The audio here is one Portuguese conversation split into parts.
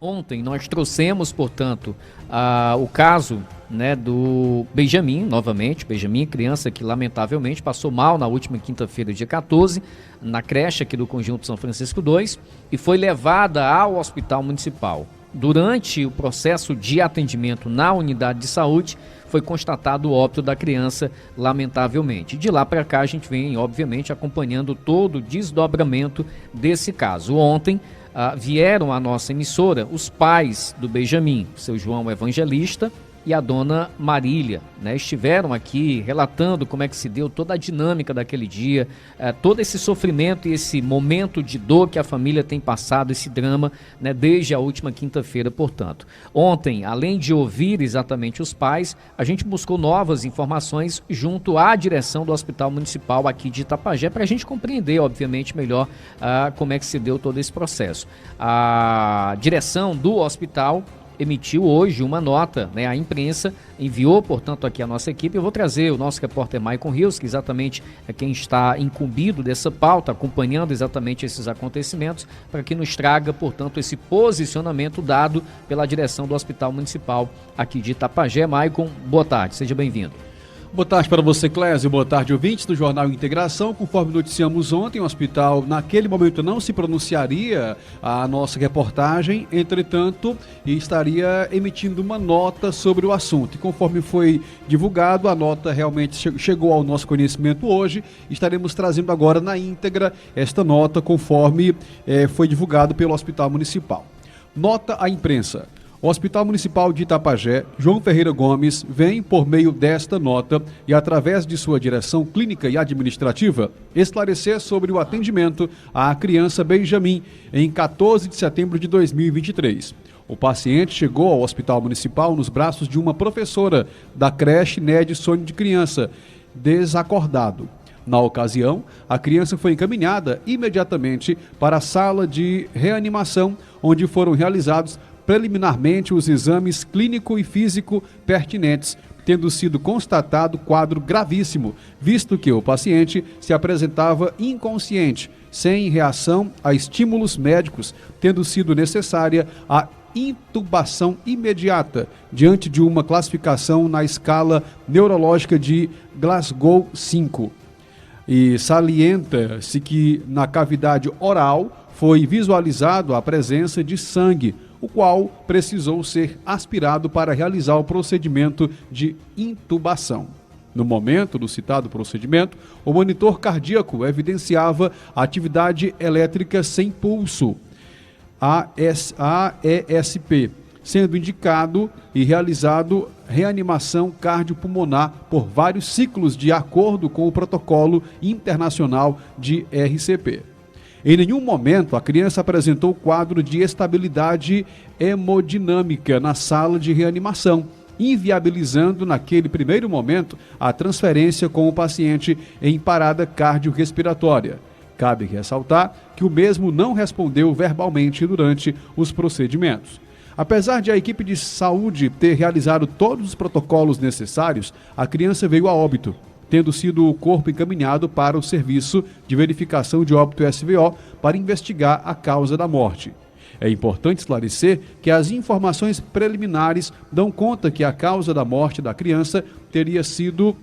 Ontem nós trouxemos, portanto, o caso, né, do Benjamin, novamente, Benjamin, criança que lamentavelmente passou mal na última quinta-feira, dia 14, na creche aqui do Conjunto São Francisco II, e foi levada ao Hospital Municipal. Durante o processo de atendimento na unidade de saúde, foi constatado o óbito da criança, lamentavelmente. De lá para cá, a gente vem, obviamente, acompanhando todo o desdobramento desse caso. Ontem, vieram à nossa emissora os pais do Benjamin, seu João Evangelista e a dona Marília, né? Estiveram aqui relatando como é que se deu toda a dinâmica daquele dia, todo esse sofrimento e esse momento de dor que a família tem passado, esse drama, né, desde a última quinta-feira, portanto. Ontem, além de ouvir exatamente os pais, a gente buscou novas informações junto à direção do Hospital Municipal aqui de Itapajé, para a gente compreender, obviamente, melhor como é que se deu todo esse processo. A direção do hospital emitiu hoje uma nota, né? A imprensa enviou, portanto, aqui a nossa equipe. Eu vou trazer o nosso repórter Maicon Rios, que exatamente é quem está incumbido dessa pauta, acompanhando exatamente esses acontecimentos, para que nos traga, portanto, esse posicionamento dado pela direção do Hospital Municipal aqui de Itapajé. Maicon, boa tarde, seja bem-vindo. Boa tarde para você, Clésio. Boa tarde, ouvintes do Jornal Integração. Conforme noticiamos ontem, o hospital, naquele momento, não se pronunciaria a nossa reportagem, entretanto, estaria emitindo uma nota sobre o assunto. E conforme foi divulgado, a nota realmente chegou ao nosso conhecimento hoje. Estaremos trazendo agora na íntegra esta nota, conforme foi divulgado pelo Hospital Municipal. Nota à imprensa. O Hospital Municipal de Itapajé, João Ferreira Gomes, vem, por meio desta nota e através de sua direção clínica e administrativa, esclarecer sobre o atendimento à criança Benjamin em 14 de setembro de 2023. O paciente chegou ao Hospital Municipal nos braços de uma professora da creche Ned Sonho de Criança, desacordado. Na ocasião, a criança foi encaminhada imediatamente para a sala de reanimação, onde foram realizados preliminarmente os exames clínico e físico pertinentes, tendo sido constatado quadro gravíssimo, visto que o paciente se apresentava inconsciente, sem reação a estímulos médicos, tendo sido necessária a intubação imediata, diante de uma classificação na escala neurológica de Glasgow 5. E salienta-se que na cavidade oral foi visualizado a presença de sangue, o qual precisou ser aspirado para realizar o procedimento de intubação. No momento do citado procedimento, o monitor cardíaco evidenciava atividade elétrica sem pulso, AESP, sendo indicado e realizado reanimação cardiopulmonar por vários ciclos de acordo com o protocolo internacional de RCP. Em nenhum momento a criança apresentou quadro de estabilidade hemodinâmica na sala de reanimação, inviabilizando naquele primeiro momento a transferência com o paciente em parada cardiorrespiratória. Cabe ressaltar que o mesmo não respondeu verbalmente durante os procedimentos. Apesar de a equipe de saúde ter realizado todos os protocolos necessários, a criança veio a óbito, tendo sido o corpo encaminhado para o Serviço de Verificação de Óbito SVO para investigar a causa da morte. É importante esclarecer que as informações preliminares dão conta que a causa da morte da criança teria sido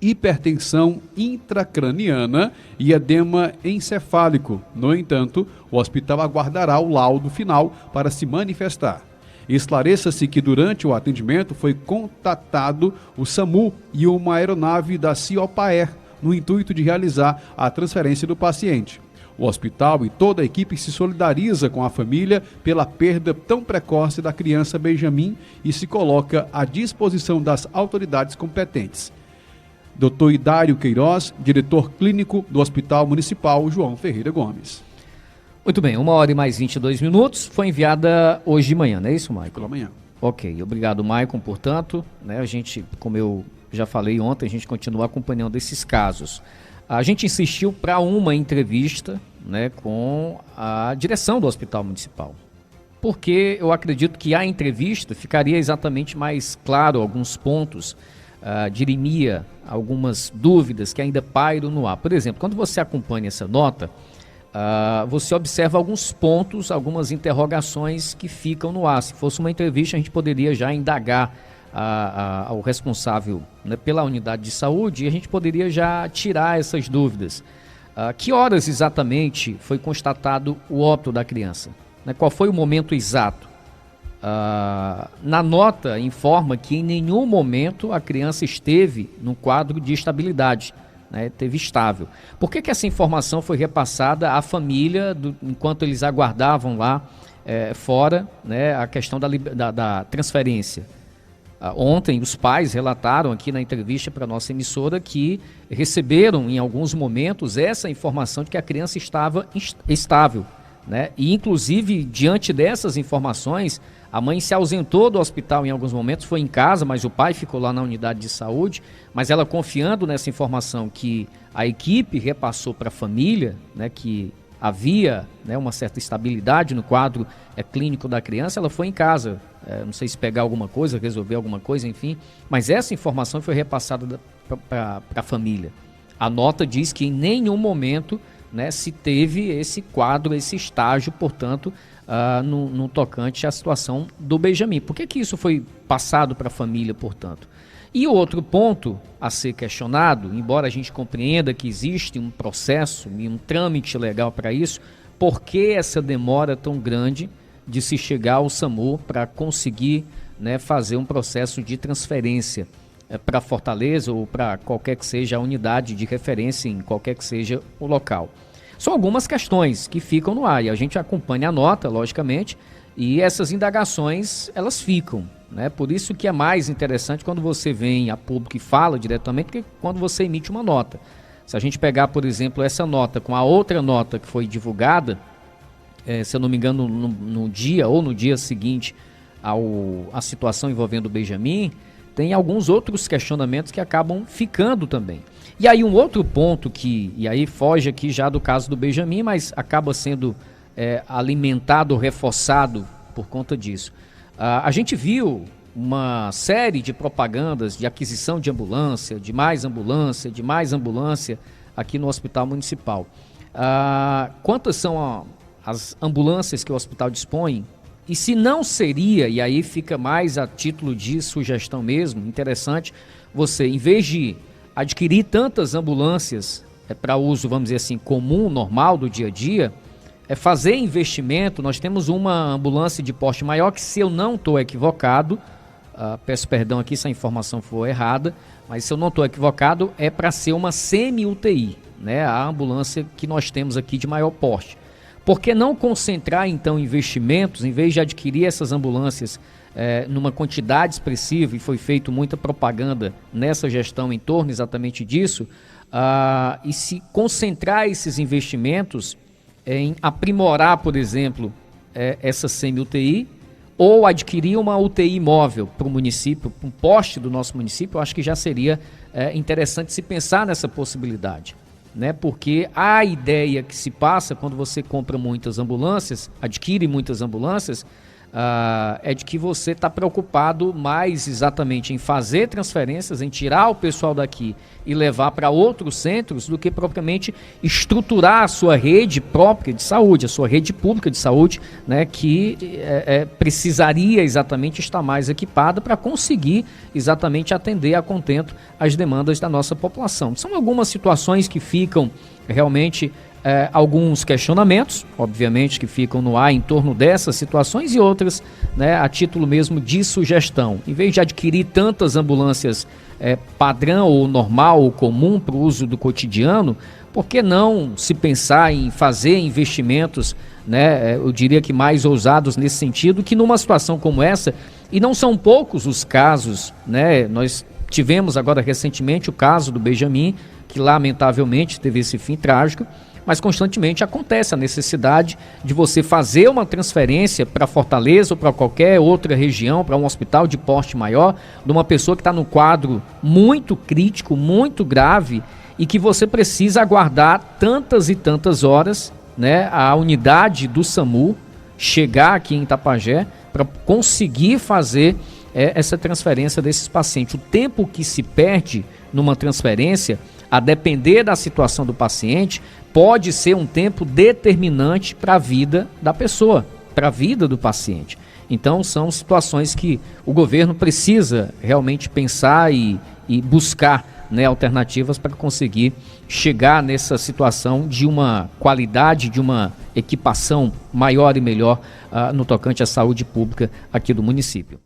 hipertensão intracraniana e edema encefálico. No entanto, o hospital aguardará o laudo final para se manifestar. Esclareça-se que durante o atendimento foi contatado o SAMU e uma aeronave da Ciopaer no intuito de realizar a transferência do paciente. O hospital e toda a equipe se solidariza com a família pela perda tão precoce da criança Benjamin e se coloca à disposição das autoridades competentes. Dr. Idário Queiroz, diretor clínico do Hospital Municipal João Ferreira Gomes. Muito bem, 1h22, foi enviada hoje de manhã, não é isso, Maicon? Pela manhã. Ok, obrigado, Maicon, portanto, né, a gente, como eu já falei ontem, a gente continua acompanhando esses casos. A gente insistiu para uma entrevista, né, com a direção do Hospital Municipal, porque eu acredito que a entrevista ficaria exatamente mais claro alguns pontos, dirimia algumas dúvidas que ainda pairam no ar. Por exemplo, quando você acompanha essa nota, você observa alguns pontos, algumas interrogações que ficam no ar. Se fosse uma entrevista, a gente poderia já indagar ao responsável, né, pela unidade de saúde, e a gente poderia já tirar essas dúvidas. Que horas exatamente foi constatado o óbito da criança? Né, qual foi o momento exato? Na nota informa que em nenhum momento a criança esteve num quadro de estabilidade, né, teve estável. Por que essa informação foi repassada à família enquanto eles aguardavam lá fora, né, a questão da transferência? Ontem os pais relataram aqui na entrevista para a nossa emissora que receberam em alguns momentos essa informação de que a criança estava estável, né? E inclusive diante dessas informações a mãe se ausentou do hospital em alguns momentos, foi em casa, mas o pai ficou lá na unidade de saúde, mas ela confiando nessa informação que a equipe repassou para a família, né, que havia, né, uma certa estabilidade no quadro clínico da criança, ela foi em casa, não sei se pegar alguma coisa, resolver alguma coisa, enfim, mas essa informação foi repassada para a família. A nota diz que em nenhum momento, né, se teve esse quadro, esse estágio, portanto, no tocante à situação do Benjamin. Por que isso foi passado para a família, portanto? E outro ponto a ser questionado, embora a gente compreenda que existe um processo e um trâmite legal para isso, por que essa demora tão grande de se chegar ao SAMU para conseguir, né, fazer um processo de transferência para Fortaleza ou para qualquer que seja a unidade de referência em qualquer que seja o local? São algumas questões que ficam no ar e a gente acompanha a nota, logicamente, e essas indagações, elas ficam, né? Por isso que é mais interessante quando você vem a público e fala diretamente, que quando você emite uma nota. Se a gente pegar, por exemplo, essa nota com a outra nota que foi divulgada, se eu não me engano, no dia ou no dia seguinte à situação envolvendo o Benjamin, tem alguns outros questionamentos que acabam ficando também. E aí um outro ponto e aí foge aqui já do caso do Benjamin, mas acaba sendo alimentado, reforçado por conta disso. A gente viu uma série de propagandas de aquisição de ambulância, de mais ambulância aqui no Hospital Municipal. Quantas são as ambulâncias que o hospital dispõe? E se não seria, e aí fica mais a título de sugestão mesmo, interessante, você, em vez de adquirir tantas ambulâncias para uso, vamos dizer assim, comum, normal do dia a dia, fazer investimento. Nós temos uma ambulância de porte maior que, se eu não estou equivocado, peço perdão aqui se a informação for errada, mas se eu não estou equivocado, é para ser uma semi-UTI, né? A ambulância que nós temos aqui de maior porte. Por que não concentrar, então, investimentos, em vez de adquirir essas ambulâncias numa quantidade expressiva, e foi feito muita propaganda nessa gestão em torno exatamente disso, e se concentrar esses investimentos em aprimorar, por exemplo, essa semi-UTI, ou adquirir uma UTI móvel para o município, para um poste do nosso município, eu acho que já seria interessante se pensar nessa possibilidade. Né? Porque a ideia que se passa quando você compra muitas ambulâncias, adquire muitas ambulâncias, é de que você está preocupado mais exatamente em fazer transferências, em tirar o pessoal daqui e levar para outros centros, do que propriamente estruturar a sua rede própria de saúde, a sua rede pública de saúde, né, que precisaria exatamente estar mais equipada para conseguir exatamente atender a contento as demandas da nossa população. São algumas situações que ficam realmente alguns questionamentos, obviamente, que ficam no ar em torno dessas situações, e outras, né, a título mesmo de sugestão. Em vez de adquirir tantas ambulâncias padrão ou normal ou comum para o uso do cotidiano, por que não se pensar em fazer investimentos, né, eu diria que mais ousados nesse sentido, que numa situação como essa, e não são poucos os casos, né, nós tivemos agora recentemente o caso do Benjamin, que lamentavelmente teve esse fim trágico, mas constantemente acontece a necessidade de você fazer uma transferência para Fortaleza ou para qualquer outra região, para um hospital de porte maior, de uma pessoa que está num quadro muito crítico, muito grave, e que você precisa aguardar tantas e tantas horas, né, a unidade do SAMU chegar aqui em Itapajé para conseguir fazer essa transferência desses pacientes. O tempo que se perde numa transferência, a depender da situação do paciente, pode ser um tempo determinante para a vida da pessoa, para a vida do paciente. Então, são situações que o governo precisa realmente pensar e buscar, né, alternativas para conseguir chegar nessa situação de uma qualidade, de uma equipação maior e melhor no tocante à saúde pública aqui do município.